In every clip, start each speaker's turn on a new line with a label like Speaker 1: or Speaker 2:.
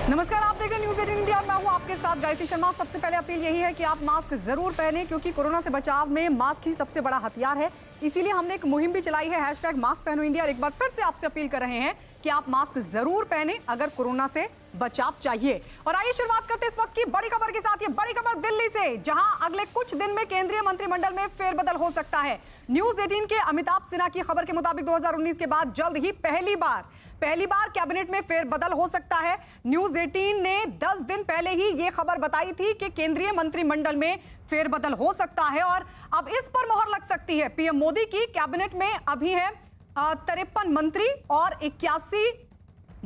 Speaker 1: नमस्कार, आप देख रहे हैं न्यूज़ 18 इंडिया। मैं हूं आपके साथ गायत्री शर्मा। सबसे पहले अपील यही है कि आप मास्क जरूर पहनें, क्योंकि कोरोना से बचाव में मास्क ही सबसे बड़ा हथियार है। इसीलिए हमने एक मुहिम भी चलाई है, #मास्क पहनो इंडिया। और एक बार फिर से आपसे अपील कर रहे हैं कि आप मास्क जरूर पहनें अगर कोरोना से बचाव चाहिए। और आइए शुरुआत करते हैं इस वक्त की बड़ी खबर के साथ। ये बड़ी खबर दिल्ली से, जहां अगले कुछ दिन में केंद्रीय मंत्रिमंडल में फेरबदल हो सकता है। न्यूज़ 18 के अमिताभ सिन्हा की खबर के मुताबिक 2019 के बाद जल्द ही पहली बार कैबिनेट में फेरबदल हो सकता है। न्यूज़ 18 ने 10 दिन पहले ही ये खबर बताई थी कि केंद्रीय मंत्रिमंडल में फेरबदल हो सकता है और अब इस पर मोहर लग सकती है। पीएम मोदी की कैबिनेट में अभी है 53 मंत्री और 81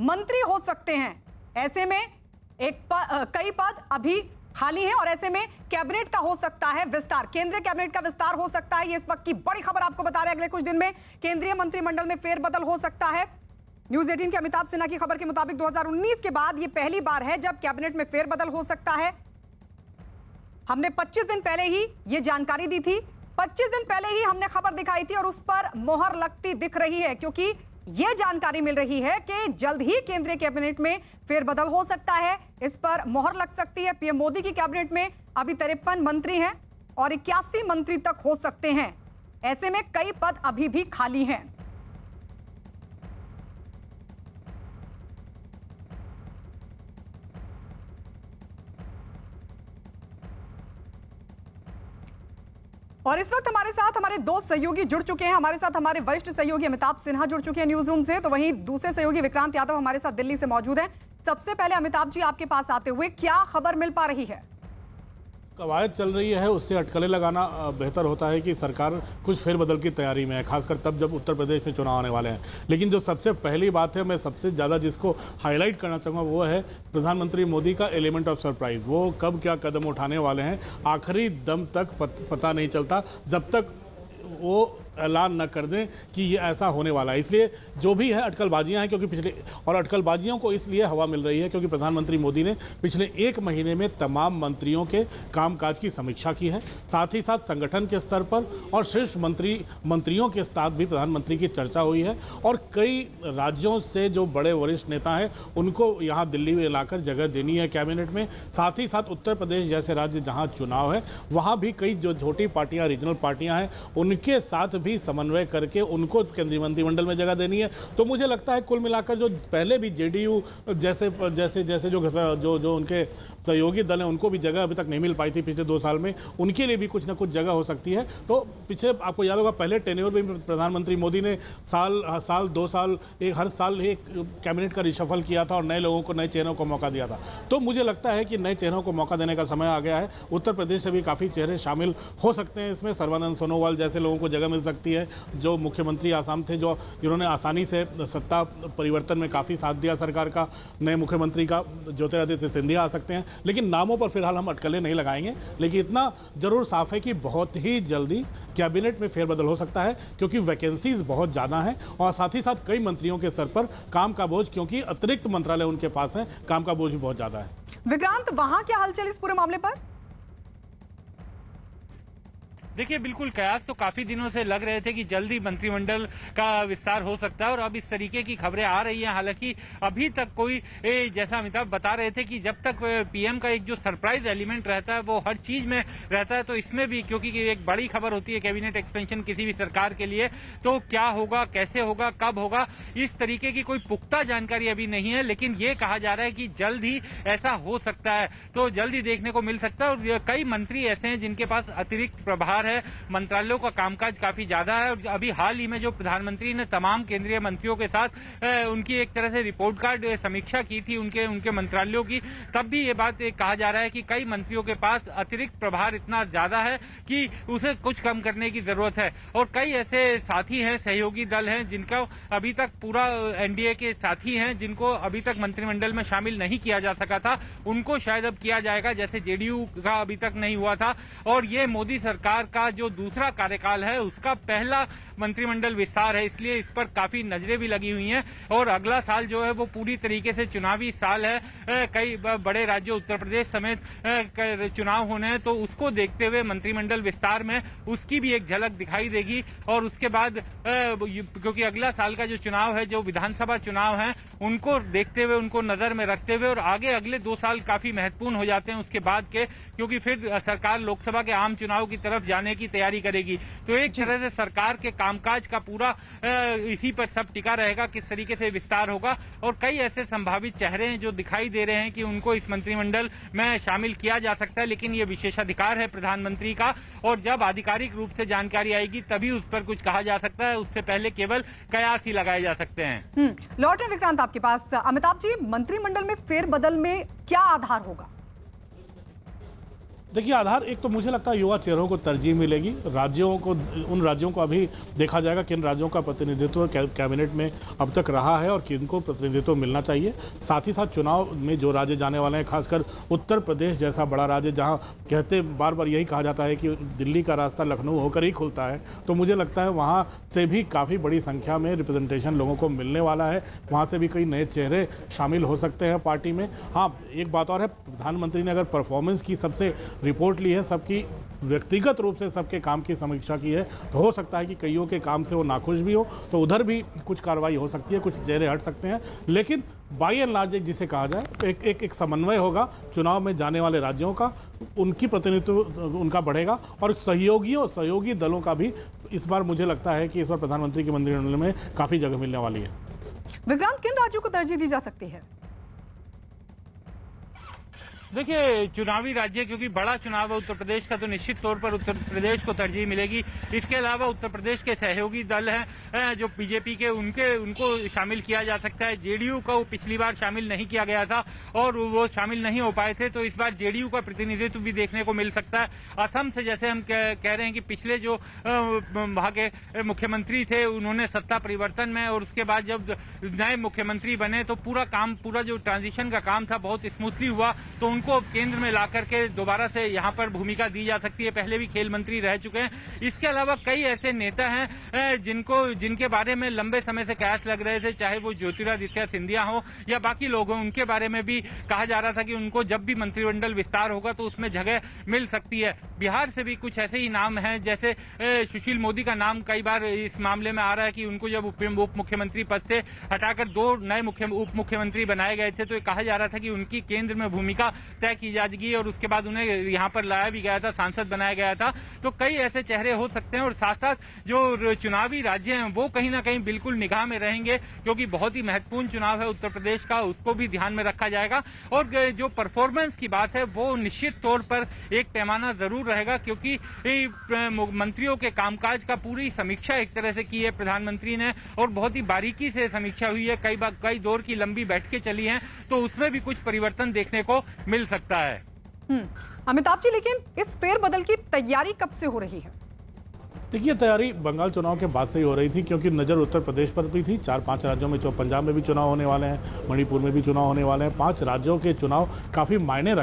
Speaker 1: मंत्री हो सकते हैं। ऐसे में कई पद अभी खाली है और ऐसे में कैबिनेट का हो सकता है विस्तार, केंद्रीय कैबिनेट का विस्तार हो सकता है। ये इस वक्त की बड़ी खबर आपको बता रहे हैं। अगले कुछ दिन में केंद्रीय मंत्रिमंडल में फेरबदल हो सकता है। न्यूज़ 18 के अमिताभ सिन्हा की खबर के मुताबिक 2019 के बाद ये पहली बार है जब कैबिनेट में फेरबदल हो सकता है। हमने 25 दिन पहले ही ये जानकारी दी थी, 25 दिन पहले ही हमने खबर दिखाई थी और उस पर मोहर लगती दिख रही है, क्योंकि ये जानकारी मिल रही है कि जल्द ही केंद्रीय कैबिनेट में फेरबदल हो सकता है। इस पर मोहर लग सकती है। पीएम मोदी की कैबिनेट में अभी 53 मंत्री हैं और 81 मंत्री तक हो सकते हैं। ऐसे में कई पद अभी भी खाली हैं। और इस वक्त हमारे साथ हमारे दो सहयोगी जुड़ चुके हैं। हमारे साथ हमारे वरिष्ठ सहयोगी अमिताभ सिन्हा जुड़ चुके हैं न्यूज रूम से, तो वहीं दूसरे सहयोगी विक्रांत यादव हमारे साथ दिल्ली से मौजूद हैं। सबसे पहले अमिताभ जी, आपके पास आते हुए क्या खबर मिल पा रही है?
Speaker 2: कवायद चल रही है, उससे अटकलें लगाना बेहतर होता है कि सरकार कुछ फेरबदल की तैयारी में है, खासकर तब जब उत्तर प्रदेश में चुनाव आने वाले हैं। लेकिन जो सबसे पहली बात है, मैं सबसे ज़्यादा जिसको हाईलाइट करना चाहूँगा वो है प्रधानमंत्री मोदी का एलिमेंट ऑफ सरप्राइज़। वो कब क्या कदम उठाने वाले हैं आखिरी दम तक पता नहीं चलता, जब तक वो ऐलान न कर दें कि ये ऐसा होने वाला है। इसलिए जो भी है अटकलबाजियां हैं, क्योंकि अटकलबाजियों को इसलिए हवा मिल रही है क्योंकि प्रधानमंत्री मोदी ने पिछले 1 महीने में तमाम मंत्रियों के कामकाज की समीक्षा की है। साथ ही साथ संगठन के स्तर पर और शीर्ष मंत्रियों के साथ भी प्रधानमंत्री की चर्चा हुई है और कई राज्यों से जो बड़े वरिष्ठ नेता हैं उनको यहाँ दिल्ली में लाकर जगह देनी है कैबिनेट में। साथ ही साथ उत्तर प्रदेश जैसे राज्य जहाँ चुनाव है वहाँ भी कई जो छोटी पार्टियाँ, रीजनल पार्टियाँ हैं, उनके साथ भी समन्वय करके उनको केंद्रीय मंत्रिमंडल में जगह देनी है। तो मुझे लगता है कुल मिलाकर जो पहले भी जेडीयू जैसे जो उनके सहयोगी दल हैं उनको भी जगह अभी तक नहीं मिल पाई थी पिछले 2 साल में, उनके लिए भी कुछ ना कुछ जगह हो सकती है। तो पीछे आपको याद होगा पहले टेन्योर में प्रधानमंत्री मोदी ने साल 2 साल हर साल एक कैबिनेट का रिशफल किया था और नए लोगों को, नए चेहरों को मौका दिया था। तो मुझे लगता है कि नए चेहरों को मौका देने का समय आ गया है। उत्तर प्रदेश से भी काफ़ी चेहरे शामिल हो सकते हैं इसमें। सर्बानंद सोनोवाल जैसे लोगों को जगह मिल सकती है, जो मुख्यमंत्री आसाम थे, जिन्होंने आसानी से सत्ता परिवर्तन में काफ़ी साथ दिया सरकार का। नए मुख्यमंत्री का ज्योतिरादित्य सिंधिया आ सकते हैं। लेकिन नामों पर फिलहाल हम अटकलें नहीं लगाएंगे, लेकिन इतना जरूर साफ है कि बहुत ही जल्दी कैबिनेट में फेरबदल हो सकता है, क्योंकि वैकेंसीज बहुत ज़्यादा हैं और साथ ही साथ कई मंत्रियों के सर पर काम का बोझ, क्योंकि अतिरिक्त मंत्रालय उनके पास है, काम का बोझ भी बहुत ज़्यादा है।
Speaker 1: विक्रांत, वहां क्या हलचल इस पूरे मामले पर?
Speaker 3: देखिए, बिल्कुल कयास तो काफी दिनों से लग रहे थे कि जल्दी मंत्रिमंडल का विस्तार हो सकता है और अब इस तरीके की खबरें आ रही हैं। हालांकि अभी तक कोई जैसा अमिताभ बता रहे थे कि जब तक पीएम का एक जो सरप्राइज एलिमेंट रहता है वो हर चीज में रहता है, तो इसमें भी क्योंकि एक बड़ी खबर होती है कैबिनेट एक्सपेंशन किसी भी सरकार के लिए, तो क्या होगा, कैसे होगा, कब होगा, इस तरीके की कोई पुख्ता जानकारी अभी नहीं है। लेकिन ये कहा जा रहा है कि जल्द ही ऐसा हो सकता है, तो जल्द ही देखने को मिल सकता है। और कई मंत्री ऐसे हैं जिनके पास अतिरिक्त प्रभार है, मंत्रालयों का कामकाज काफी ज्यादा है। और अभी हाल ही में जो प्रधानमंत्री ने तमाम केंद्रीय मंत्रियों के साथ उनकी एक तरह से रिपोर्ट कार्ड समीक्षा की थी उनके मंत्रालयों की, तब भी ये बात कहा जा रहा है कि कई मंत्रियों के पास अतिरिक्त प्रभार इतना ज्यादा है कि उसे कुछ कम करने की जरूरत है। और कई ऐसे साथी हैं, सहयोगी दल हैं, जिनका अभी तक पूरा एनडीए के साथी हैं जिनको अभी तक मंत्रिमंडल में शामिल नहीं किया जा सका था, उनको शायद अब किया जाएगा, जैसे जेडीयू का अभी तक नहीं हुआ था। और ये मोदी सरकार का जो दूसरा कार्यकाल है उसका पहला मंत्रिमंडल विस्तार है, इसलिए इस पर काफी नजरें भी लगी हुई हैं। और अगला साल जो है वो पूरी तरीके से चुनावी साल है, कई बड़े राज्यों उत्तर प्रदेश समेत चुनाव होने हैं, तो उसको देखते हुए मंत्रिमंडल विस्तार में उसकी भी एक झलक दिखाई देगी। और उसके बाद क्योंकि अगला साल का जो चुनाव है, जो विधानसभा चुनाव है, उनको देखते हुए, उनको नजर में रखते हुए, और आगे अगले 2 साल काफी महत्वपूर्ण हो जाते हैं उसके बाद के, क्योंकि फिर सरकार लोकसभा के आम चुनाव की तरफ जाने की तैयारी करेगी। तो एक तरह से सरकार के कामकाज का पूरा इसी पर सब टिका रहेगा, किस तरीके से विस्तार होगा। और कई ऐसे संभावित चेहरे हैं जो दिखाई दे रहे हैं कि उनको इस मंत्रिमंडल में शामिल किया जा सकता है, लेकिन ये विशेषाधिकार है प्रधानमंत्री का, और जब आधिकारिक रूप से जानकारी आएगी तभी उस पर कुछ कहा जा सकता है, उससे पहले केवल कयास ही लगाए जा सकते हैं।
Speaker 1: लौटें विक्रांत आपके पास। अमिताभ जी, मंत्रिमंडल में फेरबदल में क्या आधार होगा?
Speaker 2: देखिए, आधार एक तो मुझे लगता है युवा चेहरों को तरजीह मिलेगी। राज्यों को, उन राज्यों को अभी देखा जाएगा किन राज्यों का प्रतिनिधित्व कैबिनेट में अब तक रहा है और किनको प्रतिनिधित्व मिलना चाहिए। साथ ही साथ चुनाव में जो राज्य जाने वाले हैं, खासकर उत्तर प्रदेश जैसा बड़ा राज्य, जहां कहते बार बार यही कहा जाता है कि दिल्ली का रास्ता लखनऊ होकर ही खुलता है, तो मुझे लगता है वहाँ से भी काफ़ी बड़ी संख्या में रिप्रेजेंटेशन लोगों को मिलने वाला है। वहाँ से भी कई नए चेहरे शामिल हो सकते हैं पार्टी में। हाँ, एक बात और है, प्रधानमंत्री ने अगर परफॉर्मेंस की सबसे रिपोर्ट ली है, सबकी व्यक्तिगत रूप से सबके काम की समीक्षा की है, तो हो सकता है कि कईयों के काम से वो नाखुश भी हो, तो उधर भी कुछ कार्रवाई हो सकती है, कुछ चेहरे हट सकते हैं। लेकिन बाई एंड लार्ज जिसे कहा जाए, एक समन्वय होगा चुनाव में जाने वाले राज्यों का, उनकी प्रतिनिधित्व उनका बढ़ेगा, और सहयोगी दलों का भी इस बार मुझे लगता है कि इस बार प्रधानमंत्री के मंत्रिमंडल में काफ़ी जगह मिलने वाली है।
Speaker 1: विक्रांत, किन राज्यों को तरजीह दी जा सकती है?
Speaker 3: देखिए, चुनावी राज्य, क्योंकि बड़ा चुनाव है उत्तर प्रदेश का, तो निश्चित तौर पर उत्तर प्रदेश को तरजीह मिलेगी। इसके अलावा उत्तर प्रदेश के सहयोगी दल हैं जो बीजेपी के, उनको शामिल किया जा सकता है। जेडीयू को पिछली बार शामिल नहीं किया गया था और वो शामिल नहीं हो पाए थे, तो इस बार जेडीयू का प्रतिनिधित्व भी देखने को मिल सकता है। असम से जैसे हम कह रहे हैं कि पिछले जो वहाँ के मुख्यमंत्री थे, उन्होंने सत्ता परिवर्तन में और उसके बाद जब नए मुख्यमंत्री बने तो पूरा जो ट्रांजिशन का काम था बहुत स्मूथली हुआ, तो को केंद्र में ला करके दोबारा से यहाँ पर भूमिका दी जा सकती है। पहले भी खेल मंत्री रह चुके हैं। इसके अलावा कई ऐसे नेता हैं जिनके बारे में लंबे समय से कयास लग रहे थे, चाहे वो ज्योतिरादित्य सिंधिया हो या बाकी लोग हों, उनके बारे में भी कहा जा रहा था कि उनको जब भी मंत्रिमंडल विस्तार होगा तो उसमें जगह मिल सकती है। बिहार से भी कुछ ऐसे ही नाम हैं, जैसे सुशील मोदी का नाम कई बार इस मामले में आ रहा है कि उनको जब उप मुख्यमंत्री पद से हटाकर 2 नए उप मुख्यमंत्री बनाए गए थे, तो कहा जा रहा था कि उनकी केंद्र में भूमिका तय की जाएगी और उसके बाद उन्हें यहाँ पर लाया भी गया था, सांसद बनाया गया था। तो कई ऐसे चेहरे हो सकते हैं और साथ साथ जो चुनावी राज्य हैं वो कहीं ना कहीं बिल्कुल निगाह में रहेंगे, क्योंकि बहुत ही महत्वपूर्ण चुनाव है उत्तर प्रदेश का, उसको भी ध्यान में रखा जाएगा। और जो परफॉर्मेंस की बात है वो निश्चित तौर पर एक पैमाना जरूर रहेगा, क्योंकि मंत्रियों के कामकाज का पूरी समीक्षा एक तरह से की है प्रधानमंत्री ने और बहुत ही बारीकी से समीक्षा हुई है। कई दौर की लंबी बैठकें चली हैं, तो उसमें भी कुछ परिवर्तन देखने को मिल सकता है।
Speaker 1: अमिताभ जी, लेकिन इस फेरबदल की तैयारी कब से हो रही है?
Speaker 2: देखिए, तैयारी बंगाल चुनाव के बाद से ही हो रही थी, क्योंकि नज़र उत्तर प्रदेश पर भी थी। 4-5 राज्यों में, पंजाब में भी चुनाव होने वाले हैं, मणिपुर में भी चुनाव होने वाले हैं। 5 राज्यों के चुनाव काफ़ी मायने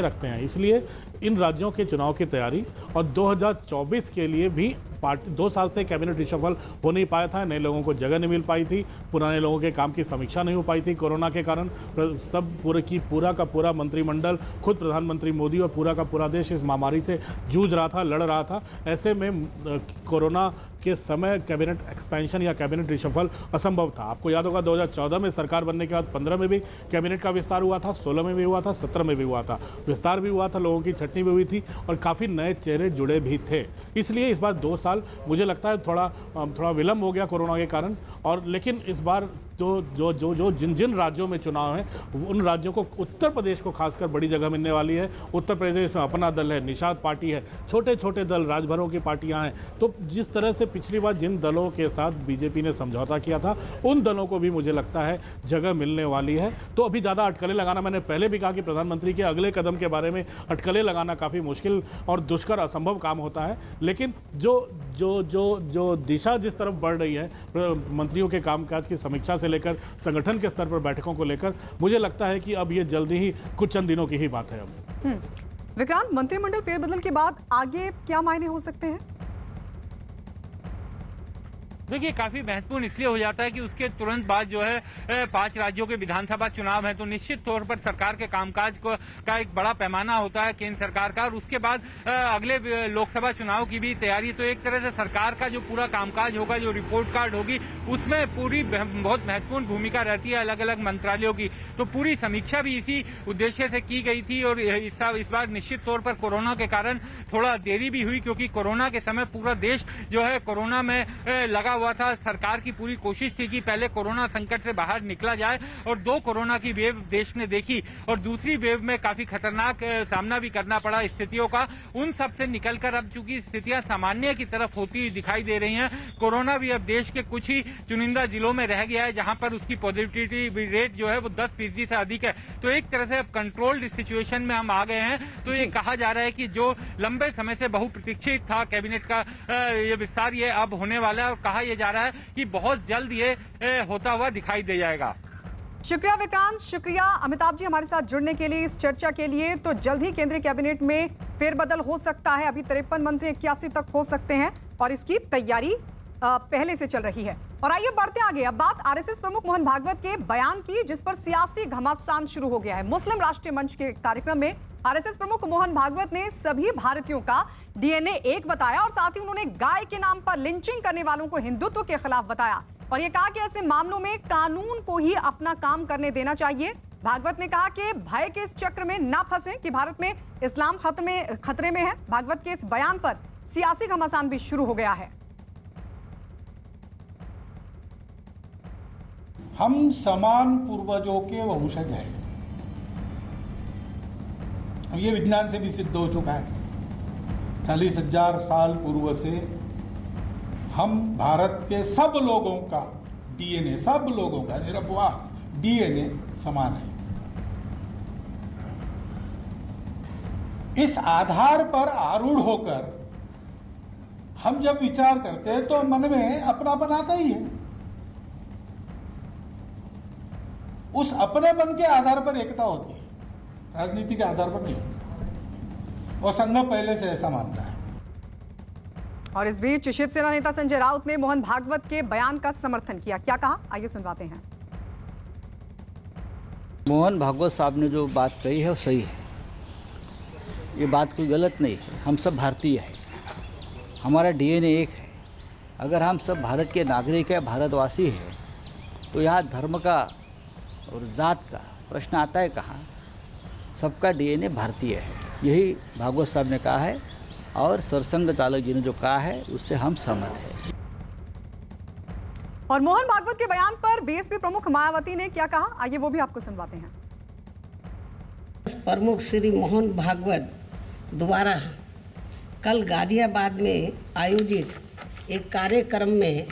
Speaker 2: रखते हैं, इसलिए इन राज्यों के चुनाव की तैयारी और 2024 के लिए भी 2 साल से कैबिनेट रिशफल हो नहीं पाया था, नए लोगों को जगह नहीं मिल पाई थी, पुराने लोगों के काम की समीक्षा नहीं हो पाई थी कोरोना के कारण। सब पूरा का पूरा मंत्रिमंडल, खुद प्रधानमंत्री मोदी और पूरा का पूरा देश इस महामारी से जूझ रहा था, लड़ रहा था। ऐसे में कोरोना के समय कैबिनेट एक्सपेंशन या कैबिनेट रिशफल असंभव था। आपको याद होगा 2014 में सरकार बनने के बाद 15 में भी कैबिनेट का विस्तार हुआ था, 16 में भी हुआ था, 17 में भी हुआ था। विस्तार भी हुआ था, लोगों की छटनी भी हुई थी और काफ़ी नए चेहरे जुड़े भी थे। इसलिए इस बार 2 साल मुझे लगता है थोड़ा विलम्ब हो गया कोरोना के कारण। और लेकिन इस बार जिन राज्यों में चुनाव है उन राज्यों को, उत्तर प्रदेश को खासकर बड़ी जगह मिलने वाली है। उत्तर प्रदेश में अपना दल है, निषाद पार्टी है, छोटे छोटे दल, राजभरों की पार्टियां हैं। तो जिस तरह से पिछली बार जिन दलों के साथ बीजेपी ने समझौता किया था, उन दलों को भी मुझे लगता है जगह मिलने वाली है। तो अभी ज़्यादा अटकलें लगाना, मैंने पहले भी कहा कि प्रधानमंत्री के अगले कदम के बारे में अटकलें लगाना काफ़ी मुश्किल और दुष्कर, असंभव काम होता है। लेकिन जो दिशा जिस तरफ बढ़ रही है, मंत्रियों के कामकाज की समीक्षा से लेकर संगठन के स्तर पर बैठकों को लेकर, मुझे लगता है कि अब ये जल्दी ही कुछ चंद दिनों की ही बात है। अब
Speaker 1: विक्रांत, मंत्रिमंडल फेरबदल के बाद आगे क्या मायने हो सकते हैं?
Speaker 3: देखिए, काफी महत्वपूर्ण इसलिए हो जाता है कि उसके तुरंत बाद जो है 5 राज्यों के विधानसभा चुनाव है, तो निश्चित तौर पर सरकार के कामकाज का एक बड़ा पैमाना होता है केंद्र सरकार का। और उसके बाद अगले लोकसभा चुनाव की भी तैयारी, तो एक तरह से सरकार का जो पूरा कामकाज होगा, जो रिपोर्ट कार्ड होगी, उसमें पूरी बहुत महत्वपूर्ण भूमिका रहती है अलग अलग मंत्रालयों की। तो पूरी समीक्षा भी इसी उद्देश्य से की गई थी। और इस बार निश्चित तौर पर कोरोना के कारण थोड़ा देरी भी हुई, क्योंकि कोरोना के समय पूरा देश जो है कोरोना में लगा हुआ था। सरकार की पूरी कोशिश थी कि पहले कोरोना संकट से बाहर निकला जाए, और 2 कोरोना की वेव देश ने देखी, और दूसरी वेव में काफी खतरनाक सामना भी करना पड़ा स्थितियों का। उन सब से निकलकर अब चूंकि स्थितियां सामान्य की तरफ होती हुई दिखाई दे रही हैं, कोरोना भी अब देश के कुछ ही चुनिंदा जिलों में रह गया है जहां पर उसकी पॉजिटिविटी रेट जो है वो 10% से अधिक है। तो एक तरह से अब कंट्रोल्ड सिचुएशन में हम आ गए हैं। तो ये कहा जा रहा है कि जो लंबे समय से बहुप्रतीक्षित था कैबिनेट का ये विस्तार, ये अब होने वाला है, और कहा जा रहा है कि बहुत जल्द ये होता हुआ दिखाई दे जाएगा।
Speaker 1: शुक्रिया विक्रांत, शुक्रिया अमिताभ जी हमारे साथ जुड़ने के लिए, इस चर्चा के लिए। तो जल्द ही केंद्रीय कैबिनेट में फेरबदल हो सकता है। अभी 53 मंत्री 81 तक हो सकते हैं और इसकी तैयारी पहले से चल रही है। और आइए बढ़ते आगे। अब बात आरएसएस प्रमुख मोहन भागवत के बयान की, जिस पर सियासी घमासान शुरू हो गया है। मुस्लिम राष्ट्रीय मंच के कार्यक्रम में आरएसएस प्रमुख मोहन भागवत ने सभी भारतीयों का डीएनए एक बताया, और साथ ही उन्होंने गाय के नाम पर लिंचिंग करने वालों को हिंदुत्व के खिलाफ बताया, और ये कहा कि ऐसे मामलों में कानून को ही अपना काम करने देना चाहिए। भागवत ने कहा कि भय के इस चक्र में ना फंसे कि भारत में इस्लाम खतरे में है। भागवत के इस बयान पर सियासी घमासान भी शुरू हो गया है।
Speaker 4: हम समान पूर्वजों के वंशज हैं। ये विज्ञान से भी सिद्ध हो चुका है। 40,000 साल पूर्व से हम भारत के सब लोगों का डीएनए, सब लोगों का निरपवाह डीएनए समान है। इस आधार पर आरूढ़ होकर हम जब विचार करते हैं तो मन में अपनापन आता ही है। उस अपनेपन के आधार पर एकता होती है, राजनीति के आधार पर नहीं। और संघ पहले से ऐसा मानता है।
Speaker 1: और इस बीच शिवसेना नेता संजय राउत ने मोहन भागवत के बयान का समर्थन किया। क्या कहा, आइए सुनवाते हैं।
Speaker 5: मोहन भागवत साहब ने जो बात कही है वो सही है। ये बात कोई गलत नहीं है। हम सब भारतीय हैं, हमारा डीएनए एक है। अगर हम सब भारत के नागरिक हैं, भारतवासी हैं, तो यहाँ धर्म का और जात का प्रश्न आता है कहाँ? सबका डीएनए भारतीय है, यही भागवत साहब ने कहा है, और सरसंघ चालक जी ने जो कहा है उससे हम सहमत हैं।
Speaker 1: और मोहन भागवत के बयान पर बीएसपी प्रमुख मायावती ने क्या कहा, आइए वो भी आपको सुनवाते हैं।
Speaker 6: प्रमुख श्री मोहन भागवत द्वारा कल गाजियाबाद में आयोजित एक कार्यक्रम में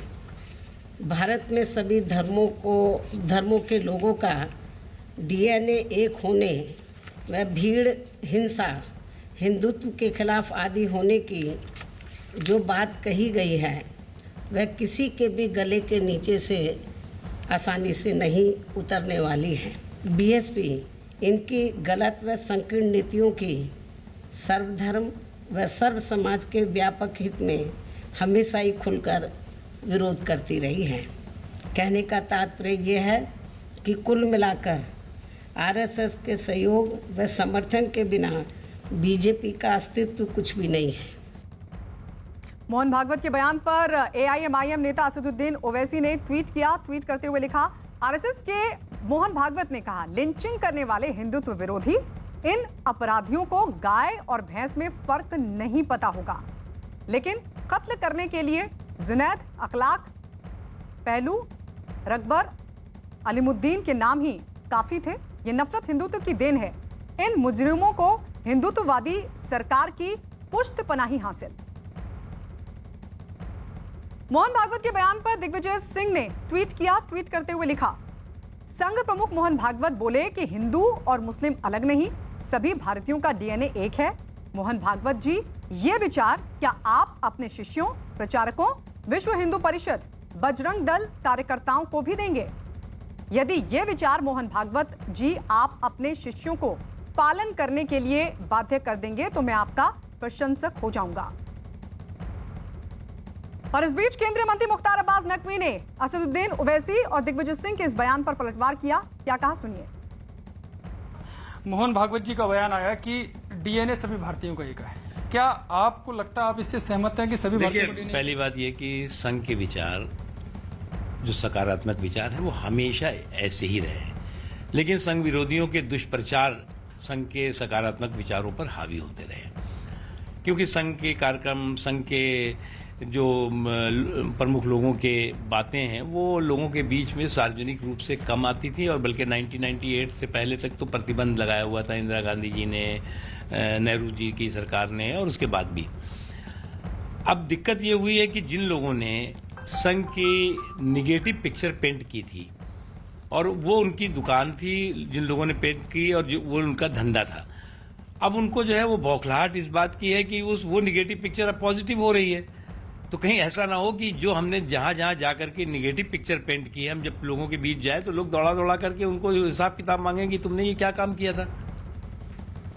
Speaker 6: भारत में सभी धर्मों के लोगों का डीएनए एक होने व भीड़ हिंसा, हिंदुत्व के खिलाफ आदि होने की जो बात कही गई है, वह किसी के भी गले के नीचे से आसानी से नहीं उतरने वाली है। बीएसपी इनकी गलत व संकीर्ण नीतियों की सर्वधर्म व सर्व समाज के व्यापक हित में हमेशा ही खुलकर विरोध करती रही है। कहने का तात्पर्य यह है कि कुल मिलाकर आरएसएस के सहयोग व समर्थन के बिना बीजेपी का अस्तित्व कुछ भी नहीं है।
Speaker 1: मोहन भागवत के बयान पर एआईएमआईएम नेता असदुद्दीन ओवैसी ने ट्वीट किया। ट्वीट करते हुए लिखा, आरएसएस के मोहन भागवत ने कहा, लिंचिंग करने वाले हिंदुत्व विरोधी, इन अपराधियों को गाय और भैंस में फर्क नहीं पता होगा, लेकिन कत्ल करने के लिए जुनैद, अखलाक, पहलू, रकबर, अलीमुद्दीन के नाम ही काफी थे। ये नफरत हिंदुत्व की देन है। इन मुजरिमों को हिंदुत्ववादी सरकार की पुष्ट पनाही हासिल। मोहन भागवत के बयान पर दिग्विजय सिंह ने ट्वीट किया। ट्वीट करते हुए लिखा, संघ प्रमुख मोहन भागवत बोले कि हिंदू और मुस्लिम अलग नहीं, सभी भारतीयों का डीएनए एक है। मोहन भागवत जी, ये विचार क्या आप अपने शिष्यों, प्रचारकों, विश्व हिंदू परिषद, बजरंग दल कार्यकर्ताओं को भी देंगे? यदि ये विचार मोहन भागवत जी आप अपने शिष्यों को, पालन करने के लिए बाध्य कर देंगे तो मैं आपका प्रशंसक हो जाऊंगा। और इस बीच केंद्रीय मंत्री मुख्तार अब्बास नकवी ने असदुद्दीन ओवैसी और दिग्विजय सिंह के इस बयान पर पलटवार किया। क्या कहा, सुनिए।
Speaker 7: मोहन भागवत जी का बयान आया कि डीएनए सभी भारतीयों का एक है। क्या आपको लगता है, आप इससे सहमत हैं कि सभी भारतीयों का डीएनए?
Speaker 8: पहली बात यह कि संघ के विचार, जो सकारात्मक विचार है, वो हमेशा ऐसे ही रहे, लेकिन संघ विरोधियों के दुष्प्रचार संघ के सकारात्मक विचारों पर हावी होते रहे, क्योंकि संघ के कार्यक्रम, संघ के जो प्रमुख लोगों के बातें हैं वो लोगों के बीच में सार्वजनिक रूप से कम आती थी, और बल्कि 1998 से पहले तक तो प्रतिबंध लगाया हुआ था इंदिरा गांधी जी ने, नेहरू जी की सरकार ने, और उसके बाद भी। अब दिक्कत ये हुई है कि जिन लोगों ने संघ की निगेटिव पिक्चर पेंट की थी, और वो उनकी दुकान थी जिन लोगों ने पेंट की, और वो उनका धंधा था, अब उनको जो है वो बौखलाहट इस बात की है कि वो निगेटिव पिक्चर अब पॉजिटिव हो रही है। तो कहीं ऐसा ना हो कि जो हमने जहां जहां जाकर के निगेटिव पिक्चर पेंट की है, हम जब लोगों के बीच जाए तो लोग दौड़ा दौड़ा करके उनको हिसाब किताब मांगेंगे, तुमने ये क्या काम किया था।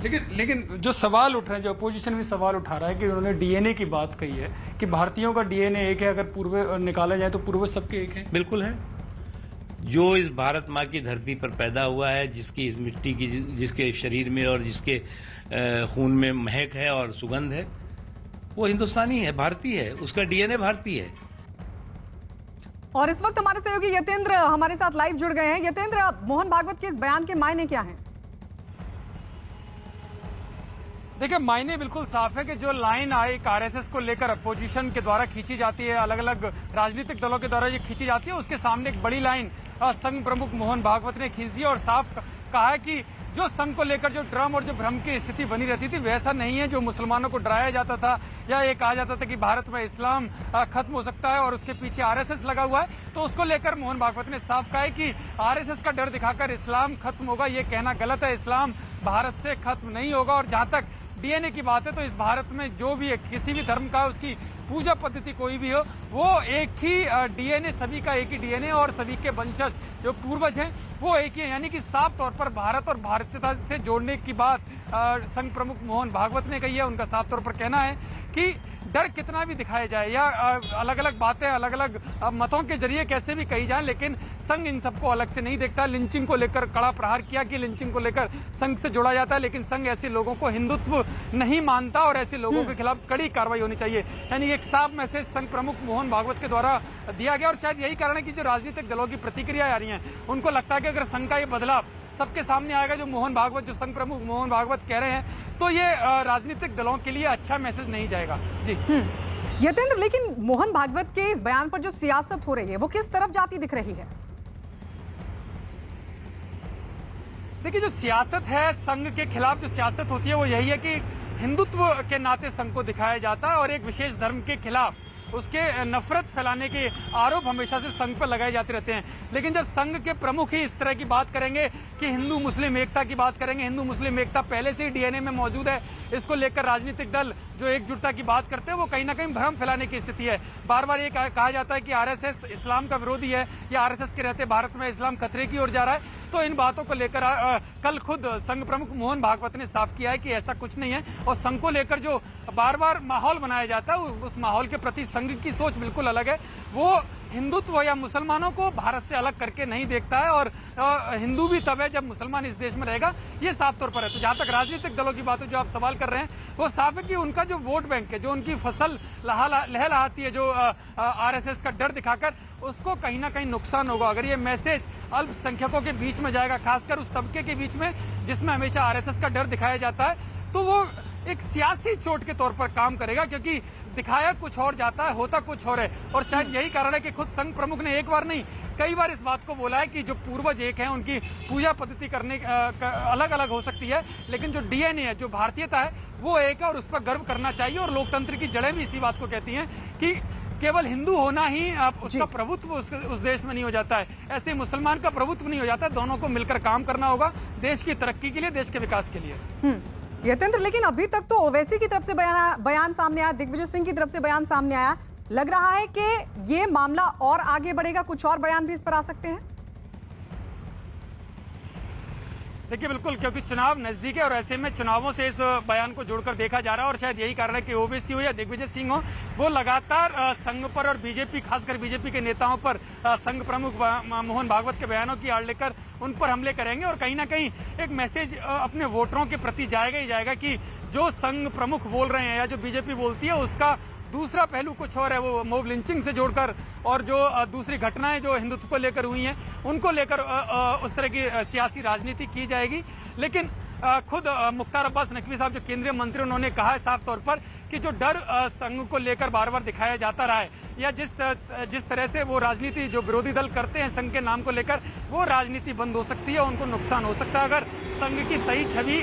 Speaker 7: लेकिन जो सवाल उठ रहे हैं, जो अपोजिशन भी सवाल उठा रहा है कि उन्होंने डीएनए की बात कही है कि भारतीयों का डीएनए एक है, अगर पूर्व निकाला जाए तो पूर्वज सबके एक है।
Speaker 8: बिल्कुल है। जो इस भारत माँ की धरती पर पैदा हुआ है, जिसकी इस मिट्टी की, जिसके शरीर में और जिसके खून में महक है और सुगंध है, वो हिंदुस्तानी है, भारतीय है, उसका डीएनए भारतीय है।
Speaker 1: और इस वक्त हमारे सहयोगी यतेंद्र हमारे साथ लाइव जुड़ गए हैं। यतेंद्र, मोहन भागवत के इस बयान के मायने क्या हैं?
Speaker 7: देखिए, मायने बिल्कुल साफ है कि जो लाइन आई आरएसएस को लेकर अपोजिशन के द्वारा खींची जाती है, अलग अलग राजनीतिक दलों के द्वारा ये खींची जाती है, उसके सामने एक बड़ी लाइन संघ प्रमुख मोहन भागवत ने खींच दी और साफ कहा है कि जो संघ को लेकर जो ड्रम और जो भ्रम की स्थिति बनी रहती थी, वैसा नहीं है। जो मुसलमानों को डराया जाता था या ये कहा जाता था कि भारत में इस्लाम खत्म हो सकता है और उसके पीछे आरएसएस लगा हुआ है, तो उसको लेकर मोहन भागवत ने साफ कहा है कि आरएसएस का डर दिखाकर इस्लाम खत्म होगा, ये कहना गलत है। इस्लाम भारत से खत्म नहीं होगा। और जहां तक डीएनए की बात है, तो इस भारत में जो भी है, किसी भी धर्म का, उसकी पूजा पद्धति कोई भी हो, वो एक ही डीएनए, सभी का एक ही डीएनए, और सभी के वंशज जो पूर्वज हैं वो एक ही है। यानी कि साफ तौर पर भारत और भारतीयता से जोड़ने की बात संघ प्रमुख मोहन भागवत ने कही है। उनका साफ तौर पर कहना है कि डर कितना भी दिखाया जाए या अलग अलग बातें अलग अलग मतों के जरिए कैसे भी कही जाए, लेकिन संघ इन सबको अलग से नहीं देखता। लिंचिंग को लेकर कड़ा प्रहार किया कि लिंचिंग को लेकर संघ से जोड़ा जाता है, लेकिन संघ ऐसे लोगों को हिंदुत्व नहीं मानता और ऐसे लोगों के खिलाफ कड़ी कार्रवाई होनी चाहिए। यानी एक साफ मैसेज संघ प्रमुख मोहन भागवत के द्वारा दिया गया। और शायद यही कारण है कि जो राजनीतिक दलों की प्रतिक्रिया आ रही है, उनको लगता है कि अगर संघ का ये बदलाव सबके सामने आएगा, जो मोहन भागवत, जो संघ प्रमुख मोहन भागवत कह रहे हैं, तो ये राजनीतिक दलों के लिए अच्छा मैसेज नहीं जाएगा। जी
Speaker 1: यतेंद्र, लेकिन मोहन भागवत के इस बयान पर जो सियासत हो रही है वो किस तरफ जाती दिख रही है?
Speaker 7: देखिए, जो सियासत है, संघ के खिलाफ जो सियासत होती है वो यही है कि हिंदुत्व के नाते संघ को दिखाया जाता है और एक विशेष धर्म के खिलाफ उसके नफरत फैलाने के आरोप हमेशा से संघ पर लगाए जाते रहते हैं। लेकिन जब संघ के प्रमुख ही इस तरह की बात करेंगे कि हिंदू मुस्लिम एकता की बात करेंगे, हिंदू मुस्लिम एकता पहले से ही डीएनए में मौजूद है, इसको लेकर राजनीतिक दल जो एकजुटता की बात करते हैं वो कहीं ना कहीं भ्रम फैलाने की स्थिति है। बार बार ये कहा जाता है कि आरएसएस इस्लाम का विरोधी है या आरएसएस के रहते भारत में इस्लाम खतरे की ओर जा रहा है। तो इन बातों को लेकर कल खुद संघ प्रमुख मोहन भागवत ने साफ किया है कि ऐसा कुछ नहीं है। और संघ को लेकर जो बार बार माहौल बनाया जाता है, उस माहौल के प्रति संघ की सोच बिल्कुल अलग है। वो हिंदुत्व या मुसलमानों को भारत से अलग करके नहीं देखता है और हिंदू भी तब है जब मुसलमान इस देश में रहेगा, ये साफ तौर पर है। तो जहां तक राजनीतिक दलों की बात है, जो आप सवाल कर रहे हैं, वो साफ है कि उनका जो वोट बैंक है, जो उनकी फसल लहलहाती है, जो आरएसएस का डर दिखाकर, उसको कहीं ना कहीं नुकसान होगा अगर ये मैसेज अल्पसंख्यकों के बीच में जाएगा, खासकर उस तबके के बीच में जिसमें हमेशा आरएसएस का डर दिखाया जाता है। तो वो एक सियासी चोट के तौर पर काम करेगा, क्योंकि दिखाया कुछ और जाता है, होता कुछ और है। और शायद यही कारण है कि खुद संघ प्रमुख ने एक बार नहीं, कई बार इस बात को बोला है कि जो पूर्वज एक हैं, उनकी पूजा पद्धति करने अलग अलग हो सकती है, लेकिन जो डीएनए है, जो भारतीयता है, वो एक है और उस पर गर्व करना चाहिए। और लोकतंत्र की जड़ें भी इसी बात को कहती हैं कि केवल हिंदू होना ही उसका प्रभुत्व उस देश में नहीं हो जाता है, ऐसे मुसलमान का प्रभुत्व नहीं हो जाता है। दोनों को मिलकर काम करना होगा देश की तरक्की के लिए, देश के विकास के लिए।
Speaker 1: यतेंद्र, लेकिन अभी तक तो ओवैसी की तरफ से बयान सामने आया, दिग्विजय सिंह की तरफ से बयान सामने आया, लग रहा है कि ये मामला और आगे बढ़ेगा, कुछ और बयान भी इस पर आ सकते हैं।
Speaker 7: देखिए बिल्कुल, क्योंकि चुनाव नजदीक है और ऐसे में चुनावों से इस बयान को जोड़कर देखा जा रहा है और शायद यही कारण है कि ओवैसी हो या दिग्विजय सिंह हो, वो लगातार संघ पर और बीजेपी, खासकर बीजेपी के नेताओं पर, संघ प्रमुख मोहन भागवत के बयानों की आड़ लेकर उन पर हमले करेंगे और कहीं ना कहीं एक मैसेज अपने वोटरों के प्रति जाएगा ही जाएगा कि जो संघ प्रमुख बोल रहे हैं या जो बीजेपी बोलती है उसका दूसरा पहलू कुछ और है। वो मॉब लिंचिंग से जोड़कर और जो दूसरी घटनाएं जो हिंदुत्व को लेकर हुई हैं उनको लेकर उस तरह की सियासी राजनीति की जाएगी। लेकिन खुद मुख्तार अब्बास नकवी साहब जो केंद्रीय मंत्री, उन्होंने कहा है साफ तौर पर कि जो डर संघ को लेकर बार बार दिखाया जाता रहा है या जिस तरह से वो राजनीति जो विरोधी दल करते हैं संघ के नाम को लेकर, वो राजनीति बंद हो सकती है, उनको नुकसान हो सकता है अगर संघ की सही छवि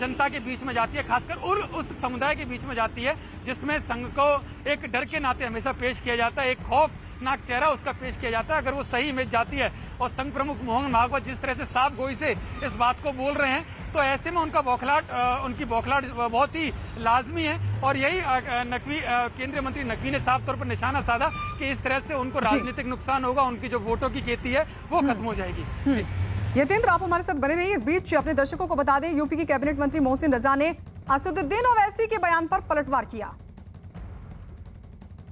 Speaker 7: जनता के बीच में जाती है, खासकर और उस समुदाय के बीच में जाती है जिसमें संघ को एक डर के नाते हमेशा पेश किया जाता है, एक खौफनाक चेहरा उसका पेश किया जाता है। अगर वो सही इमेज जाती है और संघ प्रमुख मोहन भागवत जिस तरह से साफ गोई से इस बात को बोल रहे हैं, तो ऐसे में उनकी बौखलाहट बहुत ही लाजमी है और यही केंद्रीय मंत्री नकवी ने साफ तौर पर निशाना साधा कि इस तरह से उनको राजनीतिक नुकसान होगा, उनकी जो वोटों की खेती है वो खत्म हो जाएगी।
Speaker 1: यतेंद्र, आप हमारे साथ बने रहिए। इस बीच अपने दर्शकों को बता दें, यूपी की कैबिनेट मंत्री मोहसिन रजा ने असदुद्दीन ओवैसी के बयान पर पलटवार किया।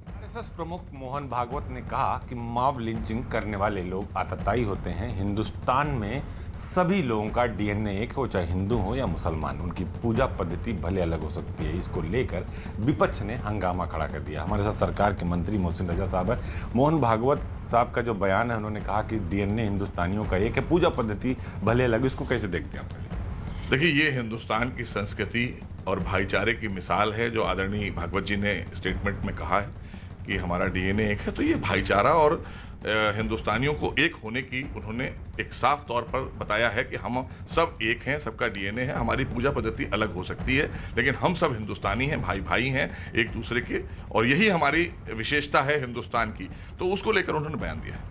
Speaker 9: आरएसएस प्रमुख मोहन भागवत ने कहा कि मॉब लिंचिंग करने वाले लोग आतताई होते हैं। हिंदुस्तान में सभी लोगों का डीएनए एक हो, चाहे हिंदू हो या मुसलमान, उनकी पूजा पद्धति भले अलग हो सकती है। इसको लेकर विपक्ष ने हंगामा खड़ा कर दिया। हमारे साथ सरकार के मंत्री मोहसिन रजा साहब है। मोहन भागवत साहब का जो बयान है, उन्होंने कहा कि डीएनए हिंदुस्तानियों का एक है, पूजा पद्धति भले अलग, इसको कैसे देखते हैं आप?
Speaker 10: देखिए, ये हिंदुस्तान की संस्कृति और भाईचारे की मिसाल है जो आदरणीय भागवत जी ने स्टेटमेंट में कहा है कि हमारा डीएनए एक है। तो ये भाईचारा और हिंदुस्तानियों को एक होने की उन्होंने एक साफ तौर पर बताया है कि हम सब एक हैं, सबका डीएनए है। हमारी पूजा पद्धति अलग हो सकती है लेकिन हम सब हिंदुस्तानी हैं, भाई भाई हैं एक दूसरे के, और यही हमारी विशेषता है हिंदुस्तान की। तो उसको लेकर उन्होंने बयान दिया है।